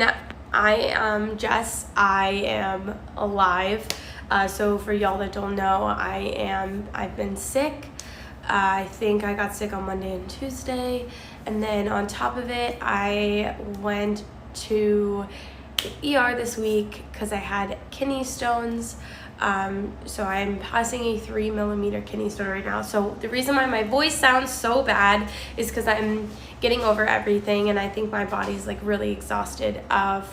I am Jess. I am alive. So for y'all that don't know, I've been sick. I think I got sick on Monday and Tuesday, and then on top of it, I went to the ER this week because I had kidney stones. So I'm passing a 3mm kidney stone right now. So the reason why my voice sounds so bad is because I'm getting over everything, and I think my body's like really exhausted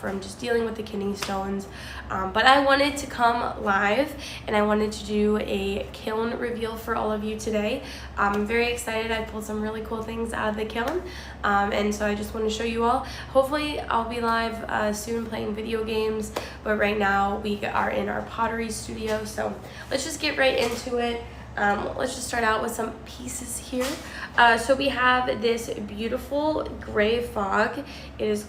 from just dealing with the kidney stones. But I wanted to come live, and I wanted to do a kiln reveal for all of you today. I'm very excited. I pulled some really cool things out of the kiln, and so I just want to show you all. Hopefully I'll be live soon playing video games, but right now we are in our pottery studio, so let's just get right into it. Let's just start out with some pieces here. So we have this beautiful gray fog. It is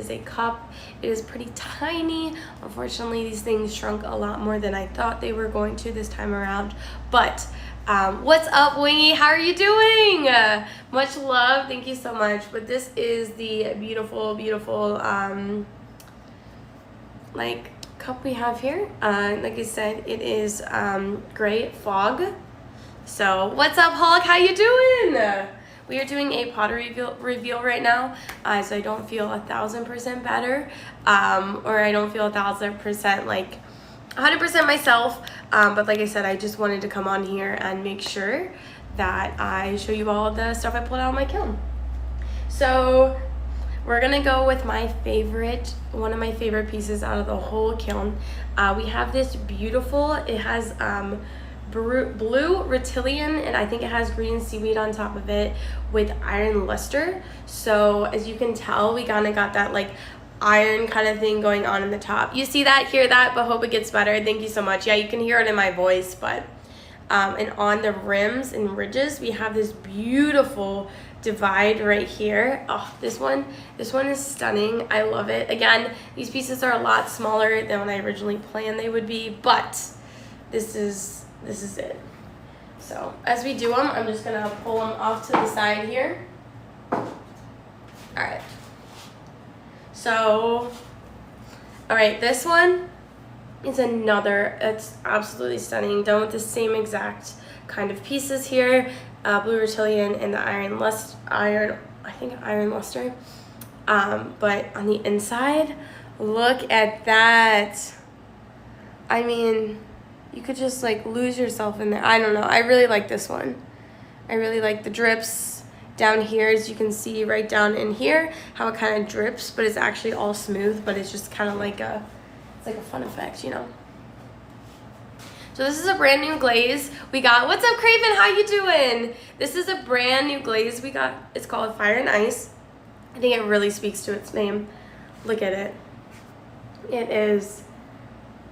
a cup. It is pretty tiny. Unfortunately, these things shrunk a lot more than I thought they were going to this time around. But what's up, Wingy? How are you doing? Much love. Thank you so much. But this is the beautiful, beautiful like cup we have here. Like I said, it is gray fog. So what's up, Hulk? How you doing? We are doing a pottery reveal right now, so I don't feel 1000% better, or I don't feel 1000% like 100% myself, but like I said, I just wanted to come on here and make sure that I show you all the stuff I pulled out of my kiln. So we're gonna go with one of my favorite pieces out of the whole kiln. We have this beautiful, it has blue Rutilian, and I think it has green seaweed on top of it with iron luster. So as you can tell, we kind of got that like iron kind of thing going on in the top. You see that, hear that, but hope it gets better. Thank you so much. Yeah, you can hear it in my voice, but and on the rims and ridges, we have this beautiful divide right here. Oh, this one is stunning. I love it. Again, these pieces are a lot smaller than what I originally planned they would be, but this is it. So as we do them, I'm just gonna pull them off to the side here. All right. So, all right, this one is another. It's absolutely stunning. Done with the same exact kind of pieces here. Blue Rutilian and the iron luster. But on the inside, look at that. I mean, you could just like lose yourself in there. I don't know. I really like this one. I really like the drips down here, as you can see right down in here, how it kind of drips, but it's actually all smooth, but it's just kind of like it's like a fun effect, you know. So this is a brand new glaze we got. What's up, Craven? How you doing? This is a brand new glaze we got. It's called Fire and Ice. I think it really speaks to its name. Look at it. It is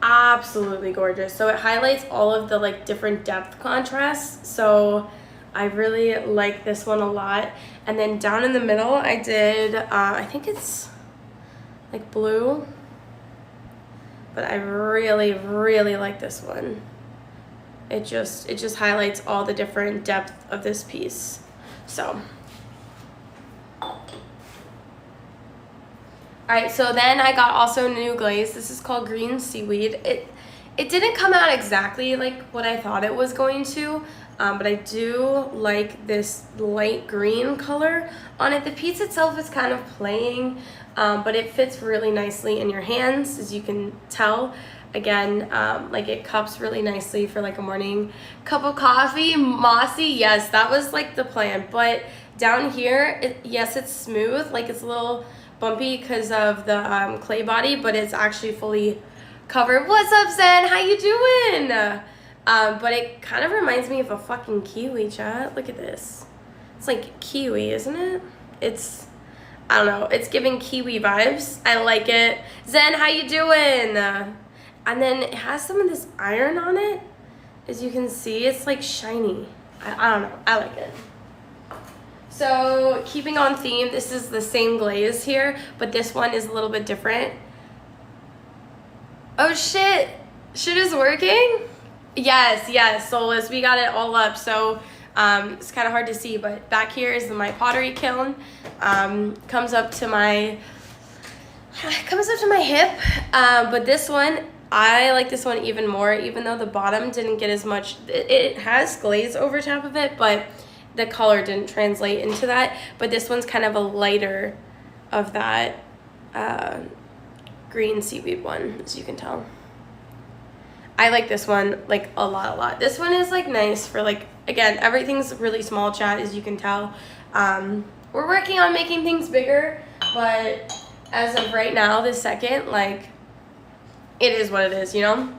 absolutely gorgeous. So it highlights all of the like different depth contrasts. So I really like this one a lot. And then down in the middle, I did, I think it's like blue, but I really, really like this one. It just highlights all the different depth of this piece. So, all right, so then I got also new glaze. This is called green seaweed. It didn't come out exactly like what I thought it was going to, but I do like this light green color on it. The piece itself is kind of plain, but it fits really nicely in your hands, as you can tell. Again, like it cups really nicely for like a morning cup of coffee. Mossy, yes, that was like the plan. But down here, yes, it's smooth. Like it's a little bumpy because of the clay body, but it's actually fully covered. What's up, Zen? How you doing? But it kind of reminds me of a fucking kiwi, chat. Look at this. It's like kiwi, isn't it? I don't know. It's giving kiwi vibes. I like it. Zen, how you doing? And then it has some of this iron on it. As you can see, it's like shiny. I don't know. I like it. So keeping on theme, this is the same glaze here, but this one is a little bit different. Oh shit. Shit is working? Yes, Solus. We got it all up. So it's kind of hard to see, but back here is my pottery kiln. Comes up to my It comes up to my hip, but this one, I like this one even more, even though the bottom didn't get as much. It has glaze over top of it, but the color didn't translate into that. But this one's kind of a lighter of that green seaweed one, as you can tell. I like this one like a lot. This one is like nice for like, again, everything's really small, chat, as you can tell. We're working on making things bigger, but as of right now, this second, like, it is what it is, you know?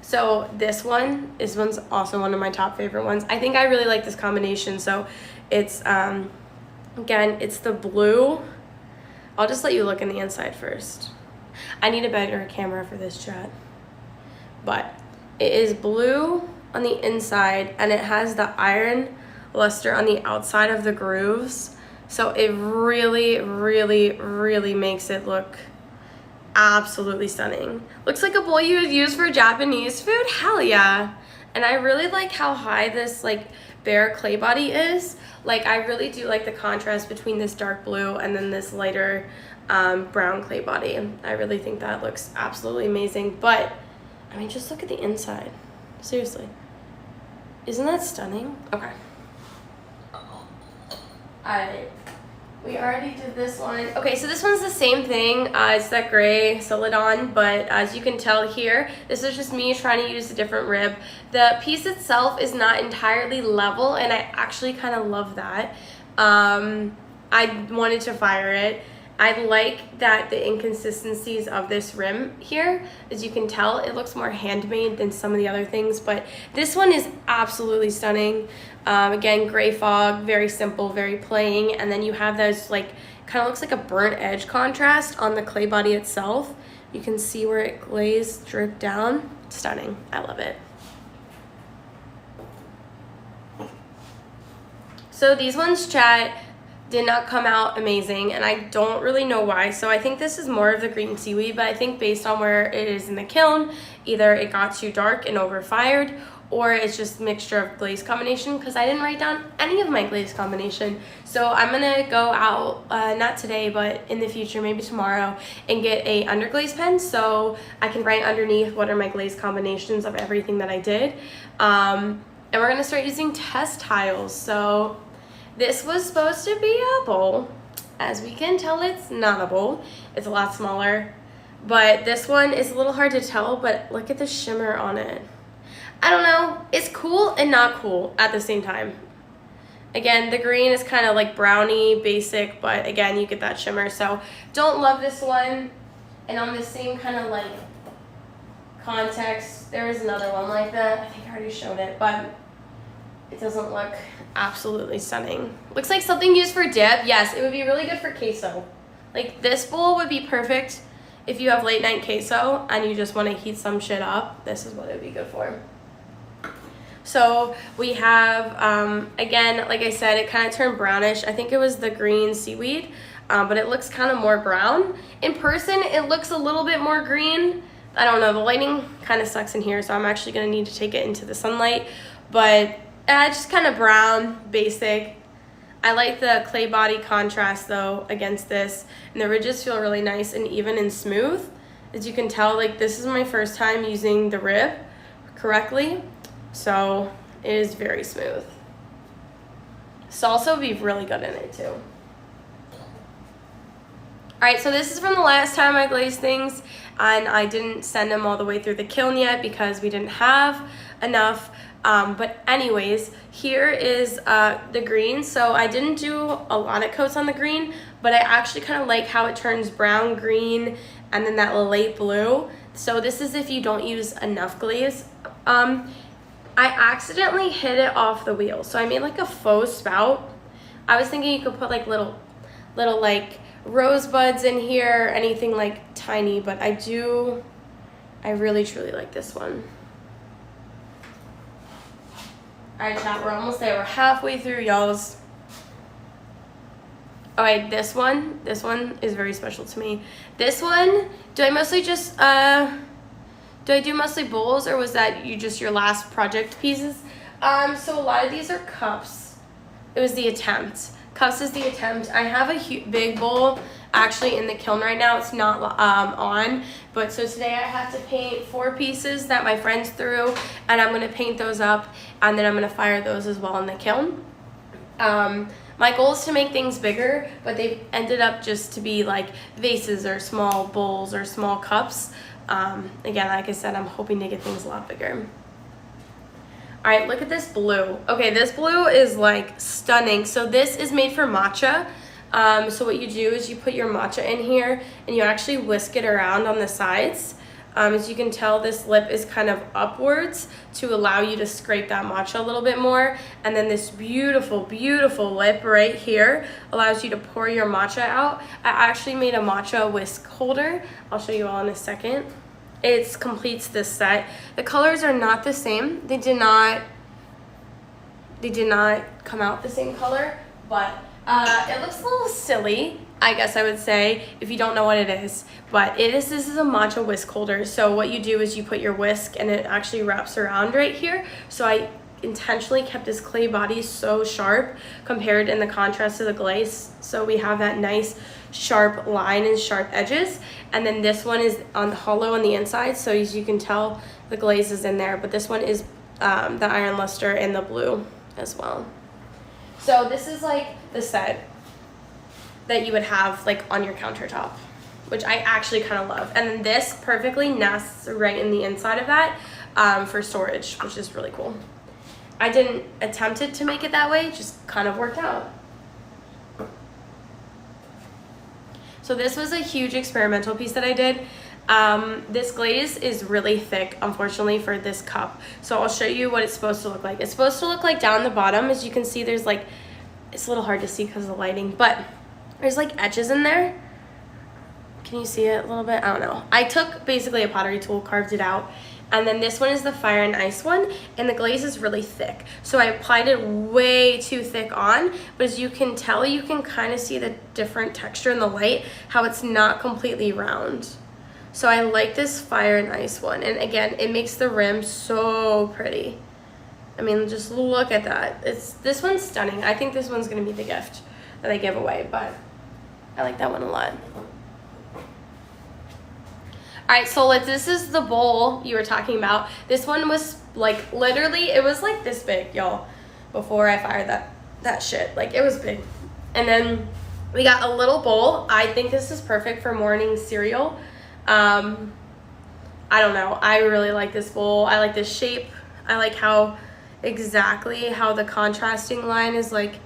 So this one's also one of my top favorite ones. I think I really like this combination. So it's, again, it's the blue. I'll just let you look in the inside first. I need a better camera for this, chat. But it is blue on the inside, and it has the iron luster on the outside of the grooves. So it really makes it look absolutely stunning. Looks like a bowl you would use for Japanese food. Hell yeah. And I really like how high this like bare clay body is. Like, I really do like the contrast between this dark blue and then this lighter brown clay body. I really think that looks absolutely amazing. But I mean, just look at the inside. Seriously. Isn't that stunning? Okay. We already did this one. Okay, so this one's the same thing. It's that gray Celadon, but as you can tell here, this is just me trying to use a different rib. The piece itself is not entirely level, and I actually kind of love that. I wanted to fire it. I like that the inconsistencies of this rim here, as you can tell, it looks more handmade than some of the other things, but this one is absolutely stunning. Again, gray fog, very simple, very plain, and then you have those like, kind of looks like a burnt edge contrast on the clay body itself. You can see where it glazed, dripped down. Stunning. I love it. So these ones, chat, did not come out amazing, and I don't really know why. So I think this is more of the green seaweed, but I think based on where it is in the kiln, either it got too dark and overfired, or it's just mixture of glaze combination, because I didn't write down any of my glaze combination. So I'm gonna go out, not today, but in the future, maybe tomorrow, and get a underglaze pen so I can write underneath what are my glaze combinations of everything that I did. And we're gonna start using test tiles. So this was supposed to be a bowl. As we can tell, it's not a bowl. It's a lot smaller. But this one is a little hard to tell, but look at the shimmer on it. I don't know. It's cool and not cool at the same time. Again, the green is kind of like browny, basic, but again, you get that shimmer. So don't love this one. And on the same kind of like context, there is another one like that. I think I already showed it, but it doesn't look absolutely stunning. Looks like something used for dip. Yes, it would be really good for queso. Like, this bowl would be perfect if you have late night queso and you just want to heat some shit up. This is what it would be good for. So we have, again, like I said, it kind of turned brownish. I think it was the green seaweed, but it looks kind of more brown. In person, it looks a little bit more green. I don't know, the lighting kind of sucks in here, so I'm actually going to need to take it into the sunlight. But just kind of brown, basic. I like the clay body contrast though against this, and the ridges feel really nice and even and smooth. As you can tell, like, this is my first time using the rib correctly, so it is very smooth. Salsa would be really good in it too. Alright, so this is from the last time I glazed things, and I didn't send them all the way through the kiln yet because we didn't have enough. But anyways, here is the green. So I didn't do a lot of coats on the green, but I actually kind of like how it turns brown, green, and then that light blue. So this is if you don't use enough glaze. I accidentally hit it off the wheel, so I made like a faux spout. I was thinking you could put like little like rosebuds in here, anything like tiny, but I really truly like this one. Alright, chat, we're almost there. We're halfway through, y'all's. Alright, this one is very special to me. This one, do I mostly just, do I do mostly bowls, or was that just your last project pieces? So a lot of these are cups. It was the attempt. Cups is the attempt. I have a big bowl actually in the kiln right now. It's not on, but so today I have to paint 4 pieces that my friends threw, and I'm gonna paint those up, and then I'm gonna fire those as well in the kiln. My goal is to make things bigger, but they've ended up just to be like vases or small bowls or small cups. Again, like I said, I'm hoping to get things a lot bigger. All right, look at this blue. Okay, this blue is like stunning. So this is made for matcha. So what you do is you put your matcha in here and you actually whisk it around on the sides. As you can tell, this lip is kind of upwards to allow you to scrape that matcha a little bit more. And then this beautiful, beautiful lip right here allows you to pour your matcha out. I actually made a matcha whisk holder. I'll show you all in a second. It completes this set. The colors are not the same. They did not come out the same color, but it looks a little silly, I guess I would say, if you don't know what it is. But this is a matcha whisk holder. So what you do is you put your whisk and it actually wraps around right here. So I intentionally kept this clay body so sharp compared in the contrast to the glaze. So we have that nice sharp line and sharp edges. And then this one is hollow on the inside. So as you can tell, the glaze is in there. But this one is the iron luster in the blue as well. So this is like the set that you would have like on your countertop, which I actually kind of love. And then this perfectly nests right in the inside of that for storage, which is really cool. I didn't attempt it to make it that way, just kind of worked out. So this was a huge experimental piece that I did. This glaze is really thick, unfortunately, for this cup. So I'll show you what it's supposed to look like. It's supposed to look like down the bottom. As you can see, there's like, it's a little hard to see because of the lighting, but there's like edges in there. Can you see it a little bit? I don't know. I took basically a pottery tool, carved it out, and then this one is the fire and ice one, and the glaze is really thick. So I applied it way too thick on, but as you can tell, you can kind of see the different texture in the light, how it's not completely round. So I like this fire and ice one, and again, it makes the rim so pretty. I mean, just look at that. This one's stunning. I think this one's gonna be the gift that I give away, but I like that one a lot. All right, so this is the bowl you were talking about. This one was like, literally, it was like this big, y'all, before I fired that shit. Like, it was big. And then we got a little bowl. I think this is perfect for morning cereal. I don't know. I really like this bowl. I like this shape. I like exactly how the contrasting line is like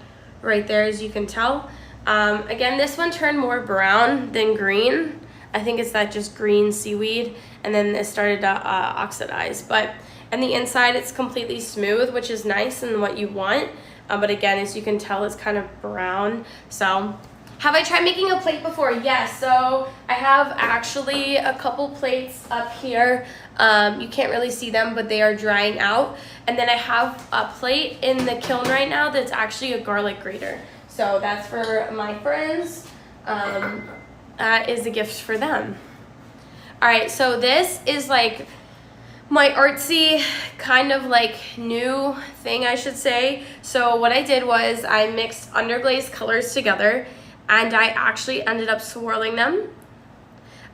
right there, as you can tell. Again, this one turned more brown than green. I think it's that just green seaweed, and then it started to oxidize. But on the inside, it's completely smooth, which is nice and what you want. But again, as you can tell, it's kind of brown. So, have I tried making a plate before? Yes. So I have actually a couple plates up here. You can't really see them, but they are drying out. And then I have a plate in the kiln right now that's actually a garlic grater. So that's for my friends. Is a gift for them. All right, so this is like my artsy kind of like new thing, I should say. So what I did was I mixed underglaze colors together, and I actually ended up swirling them.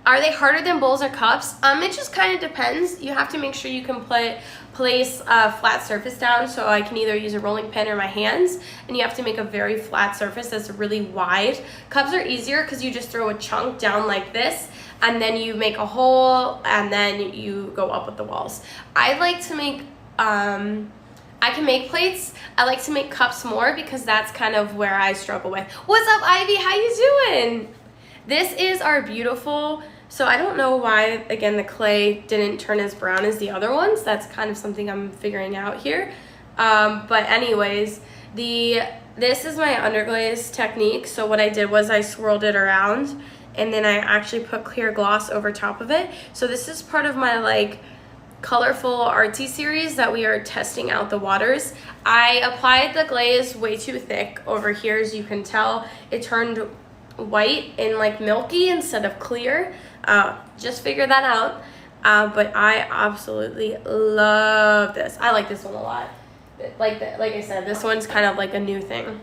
Are they harder than bowls or cups? It just kind of depends. You have to make sure you can place a flat surface down, so I can either use a rolling pin or my hands, and you have to make a very flat surface that's really wide. Cups are easier because you just throw a chunk down like this, and then you make a hole, and then you go up with the walls. I like to make, I can make plates. I like to make cups more because that's kind of where I struggle with. What's up, Ivy? How you doing? This is our beautiful, so I don't know why, again, the clay didn't turn as brown as the other ones. That's kind of something I'm figuring out here. But anyways, this is my underglaze technique. So what I did was I swirled it around, and then I actually put clear gloss over top of it. So this is part of my like colorful artsy series that we are testing out the waters. I applied the glaze way too thick over here. As you can tell, it turned white and like milky instead of clear. Just figure that out. But I absolutely love this. I like this one a lot. Like I said, this one's kind of like a new thing.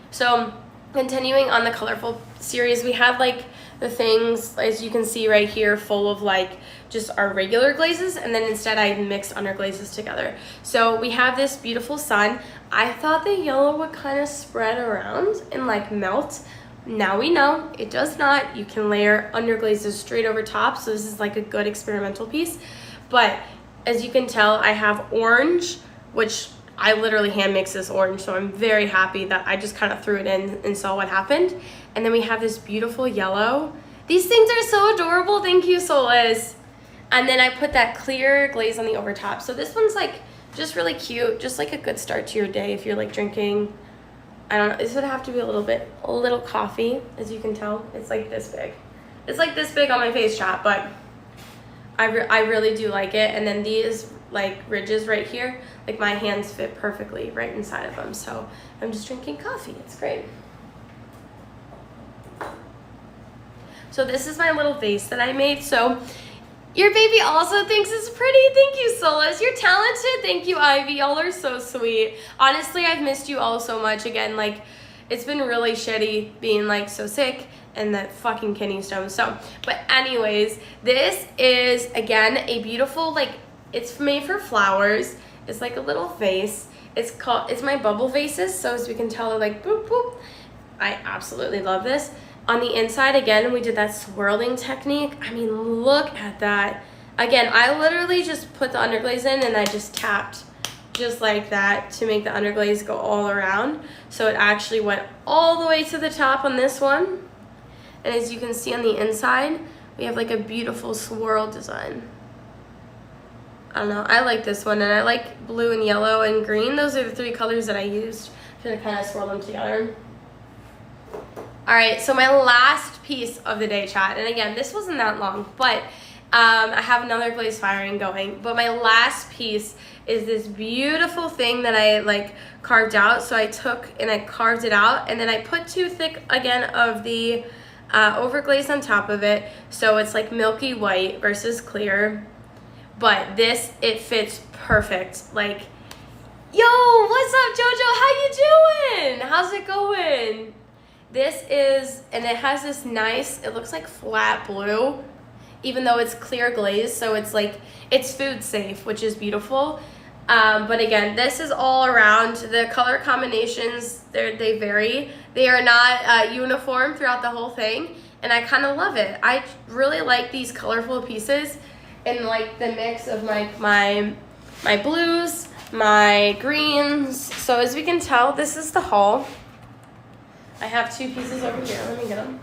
So continuing on the colorful series, we have like the things, as you can see right here, full of like just our regular glazes, and then instead I mixed underglazes together. So we have this beautiful sun. I thought the yellow would kind of spread around and like melt. Now we know it does not. You can layer underglazes straight over top, so this is like a good experimental piece. But as you can tell, I have orange, which I literally hand mixed this orange, so I'm very happy that I just kind of threw it in and saw what happened. And then we have this beautiful yellow. These things are so adorable. Thank you, Solis. And then I put that clear glaze on the over top. So this one's like just really cute, just like a good start to your day if you're like drinking, I don't know, this would have to be a little coffee, as you can tell. It's like this big. It's like this big on my face, chat, but I really do like it. And then these like ridges right here, like my hands fit perfectly right inside of them. So I'm just drinking coffee. It's great. So this is my little vase that I made. So your baby also thinks it's pretty. Thank you, Solis. You're talented. Thank you, Ivy. Y'all are so sweet. Honestly, I've missed you all so much. Again, like, it's been really shitty being like so sick and that fucking kidney stone. So, but anyways, this is again a beautiful, like, it's made for flowers. It's like a little vase. It's my bubble vases. So as we can tell, they're like boop boop. I absolutely love this. On the inside, again, we did that swirling technique. I mean, look at that. Again, I literally just put the underglaze in and I just tapped just like that to make the underglaze go all around. So it actually went all the way to the top on this one. And as you can see on the inside, we have like a beautiful swirl design. I don't know, I like this one, and I like blue and yellow and green. Those are the three colors that I used to kind of swirl them together. All right, so my last piece of the day, chat, and again, this wasn't that long, but I have another glaze firing going, but my last piece is this beautiful thing that I like carved out. So I took and I carved it out, and then I put too thick again of the overglaze on top of it, so it's like milky white versus clear. But this, it fits perfect. Like, yo, what's up, Jojo? How you doing? How's it going? This is, and it has this nice, it looks like flat blue, even though it's clear glaze, so it's like, it's food safe, which is beautiful. But again, this is all around. The color combinations, they vary. They are not uniform throughout the whole thing, and I kind of love it. I really like these colorful pieces and like the mix of my blues, my greens. So as we can tell, this is the haul. I have two pieces over here. Let me get them.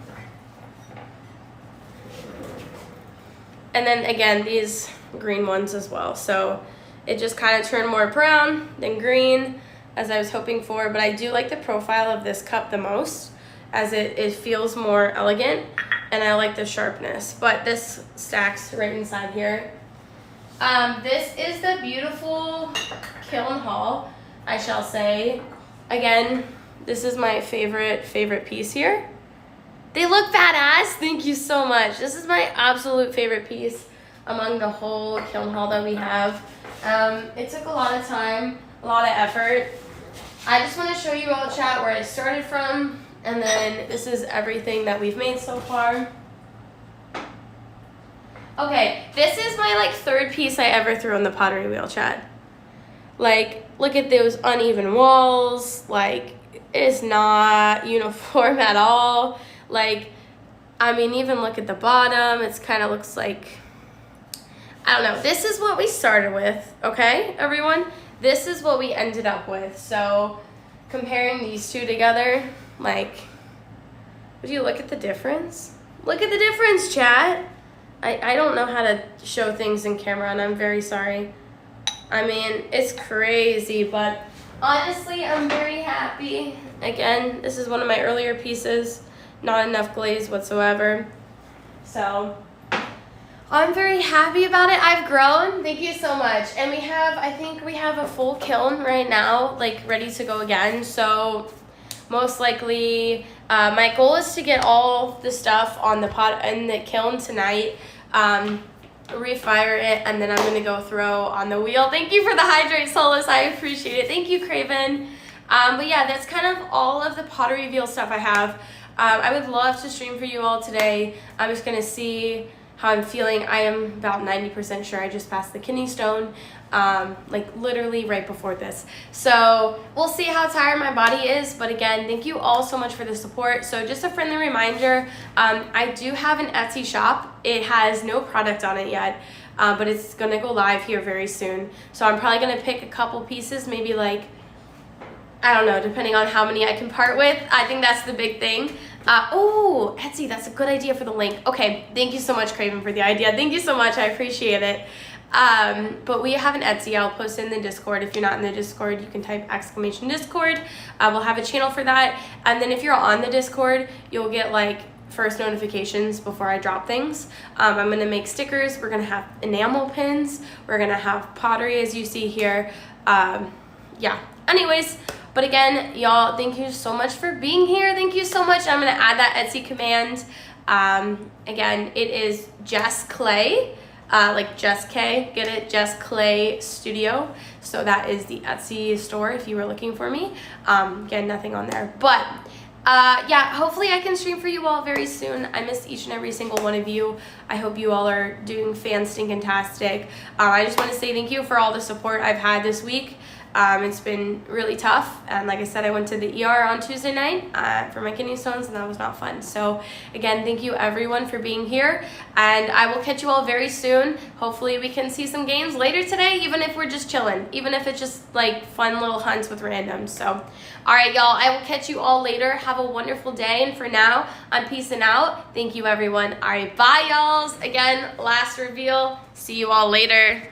And then again, these green ones as well. So it just kind of turned more brown than green, as I was hoping for. But I do like the profile of this cup the most, as it feels more elegant, and I like the sharpness. But this stacks right inside here. This is the beautiful kiln haul, I shall say. Again, this is my favorite piece here. They look badass. Thank you so much. This is my absolute favorite piece among the whole kiln haul that we have. It took a lot of time, a lot of effort. I just want to show you all, chat, where I started from, and then this is everything that we've made so far. Okay, this is my like third piece I ever threw on the pottery wheel, chat. Like, look at those uneven walls. Like, it's not uniform at all. Like, I mean, even look at the bottom. It's kind of looks like, I don't know. This is what we started with, okay, everyone? This is what we ended up with. So comparing these two together, like, would you look at the difference? Look at the difference, chat. I don't know how to show things in camera, and I'm very sorry. I mean, it's crazy, but honestly, I'm very happy. Again, this is one of my earlier pieces. Not enough glaze whatsoever. So I'm very happy about it. I've grown. Thank you so much. And we have, I think we have a full kiln right now, like ready to go again. So most likely, my goal is to get all the stuff on the pot in the kiln tonight, refire it, and then I'm gonna go throw on the wheel. Thank you for the hydrate, Solus. I appreciate it. Thank you, Craven. But yeah, that's kind of all of the pottery wheel stuff I have. I would love to stream for you all today. I'm just gonna see how I'm feeling. I am about 90% sure I just passed the kidney stone, like literally right before this. So we'll see how tired my body is. But again, thank you all so much for the support. So just a friendly reminder, I do have an Etsy shop. It has no product on it yet, but it's gonna go live here very soon. So I'm probably gonna pick a couple pieces, maybe like, I don't know, depending on how many I can part with. I think that's the big thing. Oh, Etsy, that's a good idea for the link. Okay, thank you so much, Craven, for the idea. Thank you so much, I appreciate it. But we have an Etsy. I'll post it in the Discord. If you're not in the Discord, you can type !Discord. We'll have a channel for that. And then if you're on the Discord, you'll get like first notifications before I drop things. I'm gonna make stickers. We're gonna have enamel pins. We're gonna have pottery, as you see here. Yeah, anyways. But again, y'all, thank you so much for being here. Thank you so much. I'm going to add that Etsy command. Again, it is Jess Clay, like Jess K. Get it? Jess Clay Studio. So that is the Etsy store if you were looking for me. Again, nothing on there. But yeah, hopefully I can stream for you all very soon. I miss each and every single one of you. I hope you all are doing fan-stinking-tastic. I just want to say thank you for all the support I've had this week. It's been really tough, and like I said, I went to the ER on Tuesday night for my kidney stones, and that was not fun. So again, thank you everyone for being here, and I will catch you all very soon. Hopefully we can see some games later today, even if we're just chilling, even if it's just like fun little hunts with randoms. So all right, y'all, I will catch you all later. Have a wonderful day, and for now, I'm peacing out. Thank you, everyone. All right, bye, y'all. Again, last reveal. See you all later.